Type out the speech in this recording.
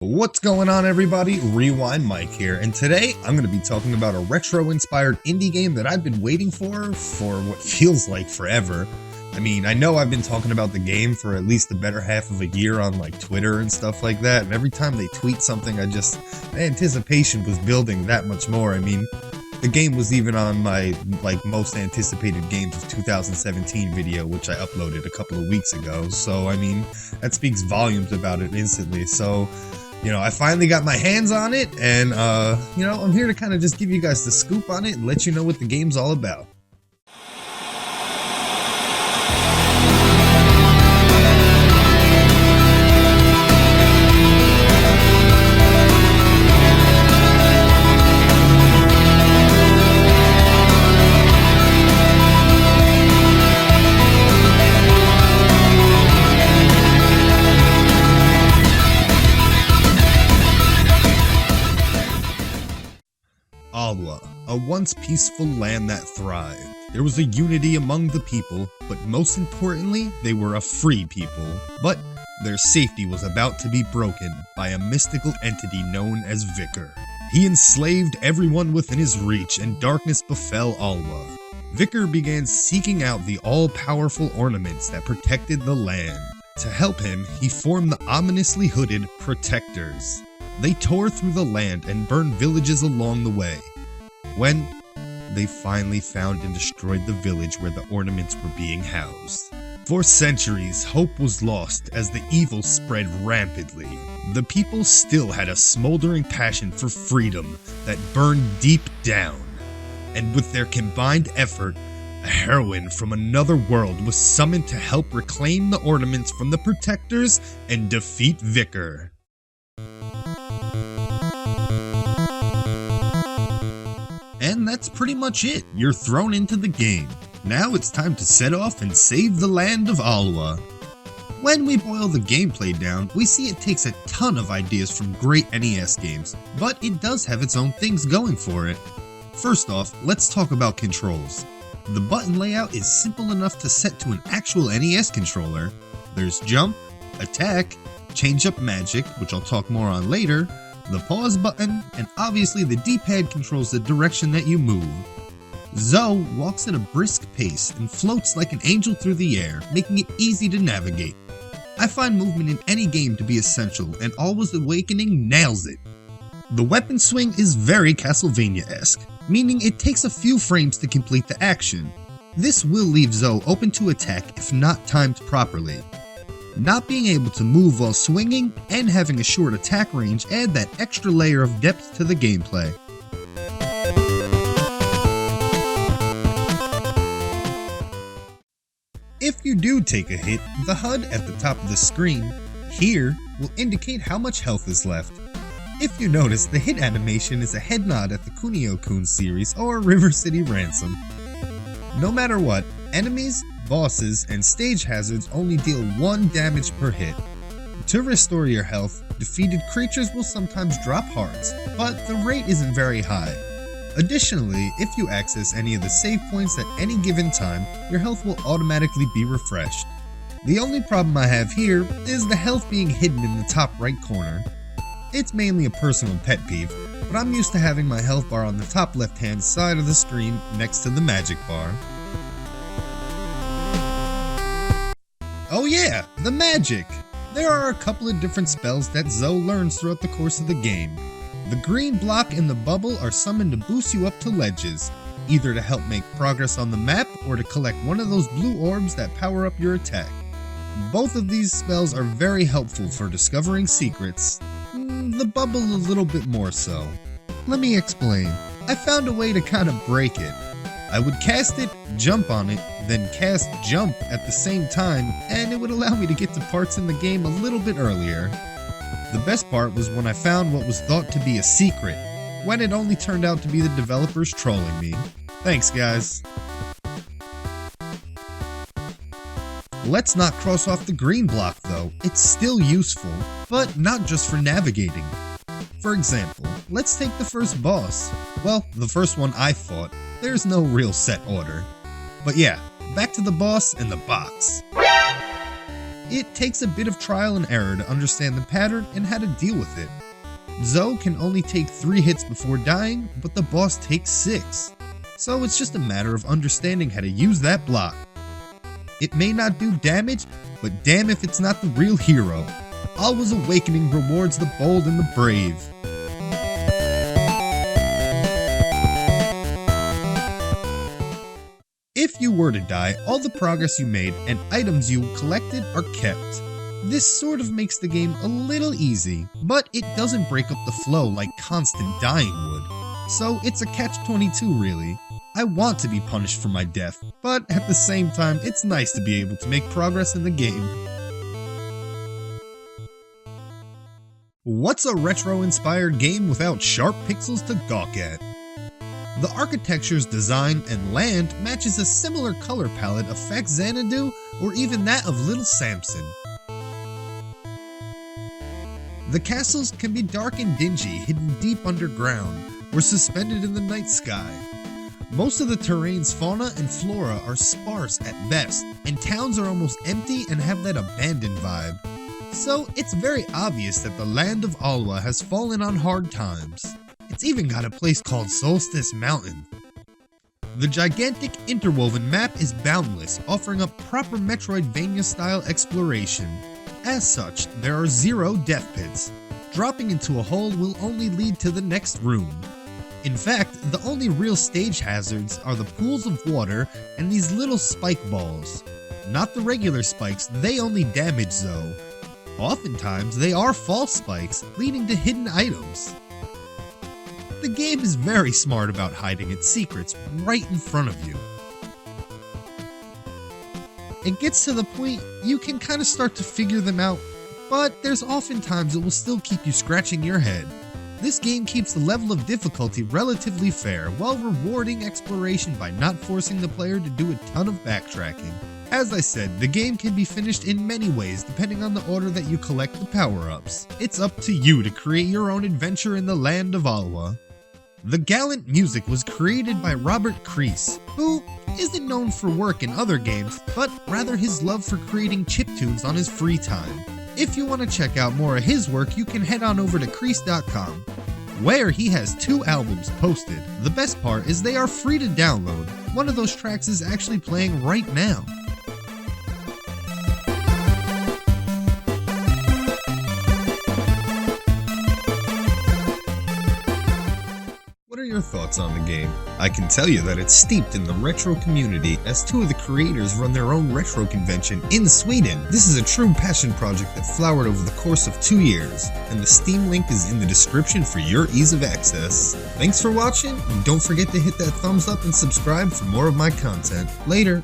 What's going on, everybody? Rewind Mike here, and today I'm going to be talking about a retro-inspired indie game that I've been waiting for what feels like forever. I mean, I know I've been talking about the game for at least the better half of a year on like Twitter and stuff like that, and every time they tweet something, the anticipation was building that much more. I mean, the game was even on my most anticipated games of 2017 video, which I uploaded a couple of weeks ago, so I mean, that speaks volumes about it instantly. So, you know, I finally got my hands on it, and, you know, I'm here to kind of just give you guys the scoop on it and let you know what the game's all about. Alwa, a once peaceful land that thrived. There was a unity among the people, but most importantly, they were a free people. But their safety was about to be broken by a mystical entity known as Vicar. He enslaved everyone within his reach, and darkness befell Alwa. Vicar began seeking out the all-powerful ornaments that protected the land. To help him, he formed the ominously hooded Protectors. They tore through the land and burned villages along the way. When they finally found and destroyed the village where the ornaments were being housed. For centuries, hope was lost as the evil spread rampantly. The people still had a smoldering passion for freedom that burned deep down. And with their combined effort, a heroine from another world was summoned to help reclaim the ornaments from the Protectors and defeat Vicar. And that's pretty much it. You're thrown into the game. Now it's time to set off and save the land of Alwa. When we boil the gameplay down, we see it takes a ton of ideas from great NES games, but it does have its own things going for it. First off, let's talk about controls. The button layout is simple enough to set to an actual NES controller. There's jump, attack, change up magic, which I'll talk more on later, the pause button, and obviously the D-pad controls the direction that you move. Zoe walks at a brisk pace and floats like an angel through the air, making it easy to navigate. I find movement in any game to be essential, and Alwa's Awakening nails it. The weapon swing is very Castlevania-esque, meaning it takes a few frames to complete the action. This will leave Zoe open to attack if not timed properly. Not being able to move while swinging and having a short attack range add that extra layer of depth to the gameplay. If you do take a hit, the HUD at the top of the screen, here, will indicate how much health is left. If you notice, the hit animation is a head nod at the Kunio-kun series or River City Ransom. No matter what, enemies, bosses, and stage hazards only deal 1 damage per hit. To restore your health, defeated creatures will sometimes drop hearts, but the rate isn't very high. Additionally, if you access any of the save points at any given time, your health will automatically be refreshed. The only problem I have here is the health being hidden in the top right corner. It's mainly a personal pet peeve, but I'm used to having my health bar on the top left-hand side of the screen next to the magic bar. Oh yeah, the magic! There are a couple of different spells that Zoe learns throughout the course of the game. The green block and the bubble are summoned to boost you up to ledges, either to help make progress on the map or to collect one of those blue orbs that power up your attack. Both of these spells are very helpful for discovering secrets. The bubble a little bit more so. Let me explain. I found a way to kind of break it. I would cast it, jump on it, then cast jump at the same time, and it would allow me to get to parts in the game a little bit earlier. The best part was when I found what was thought to be a secret, when it only turned out to be the developers trolling me. Thanks, guys. Let's not cross off the green block though, it's still useful, but not just for navigating. For example, let's take the first boss. Well, the first one I fought. There's no real set order. But yeah, back to the boss and the box. It takes a bit of trial and error to understand the pattern and how to deal with it. Zoe can only take 3 hits before dying, but the boss takes 6. So it's just a matter of understanding how to use that block. It may not do damage, but damn if it's not the real hero. Alwa's Awakening rewards the bold and the brave. If you were to die, all the progress you made and items you collected are kept. This sort of makes the game a little easy, but it doesn't break up the flow like constant dying would. So it's a catch-22 really. I want to be punished for my death, but at the same time, it's nice to be able to make progress in the game. What's a retro-inspired game without sharp pixels to gawk at? The architecture's design and land matches a similar color palette of Fax Xanadu or even that of Little Samson. The castles can be dark and dingy, hidden deep underground, or suspended in the night sky. Most of the terrain's fauna and flora are sparse at best, and towns are almost empty and have that abandoned vibe. So it's very obvious that the land of Alwa has fallen on hard times. It's even got a place called Solstice Mountain. The gigantic interwoven map is boundless, offering up proper Metroidvania-style exploration. As such, there are 0 death pits. Dropping into a hole will only lead to the next room. In fact, the only real stage hazards are the pools of water and these little spike balls. Not the regular spikes, they only damage Zoe. Oftentimes, they are false spikes, leading to hidden items. The game is very smart about hiding its secrets right in front of you. It gets to the point you can kind of start to figure them out, but there's oftentimes it will still keep you scratching your head. This game keeps the level of difficulty relatively fair while rewarding exploration by not forcing the player to do a ton of backtracking. As I said, the game can be finished in many ways depending on the order that you collect the power-ups. It's up to you to create your own adventure in the land of Alwa. The gallant music was created by Robert Kreese, who isn't known for work in other games, but rather his love for creating chiptunes on his free time. If you want to check out more of his work, you can head on over to Kreese.com, where he has 2 albums posted. The best part is they are free to download. One of those tracks is actually playing right now. What are your thoughts on the game? I can tell you that it's steeped in the retro community, as 2 of the creators run their own retro convention in Sweden. This is a true passion project that flowered over the course of 2 years, and the Steam link is in the description for your ease of access. Thanks for watching, and don't forget to hit that thumbs up and subscribe for more of my content. Later!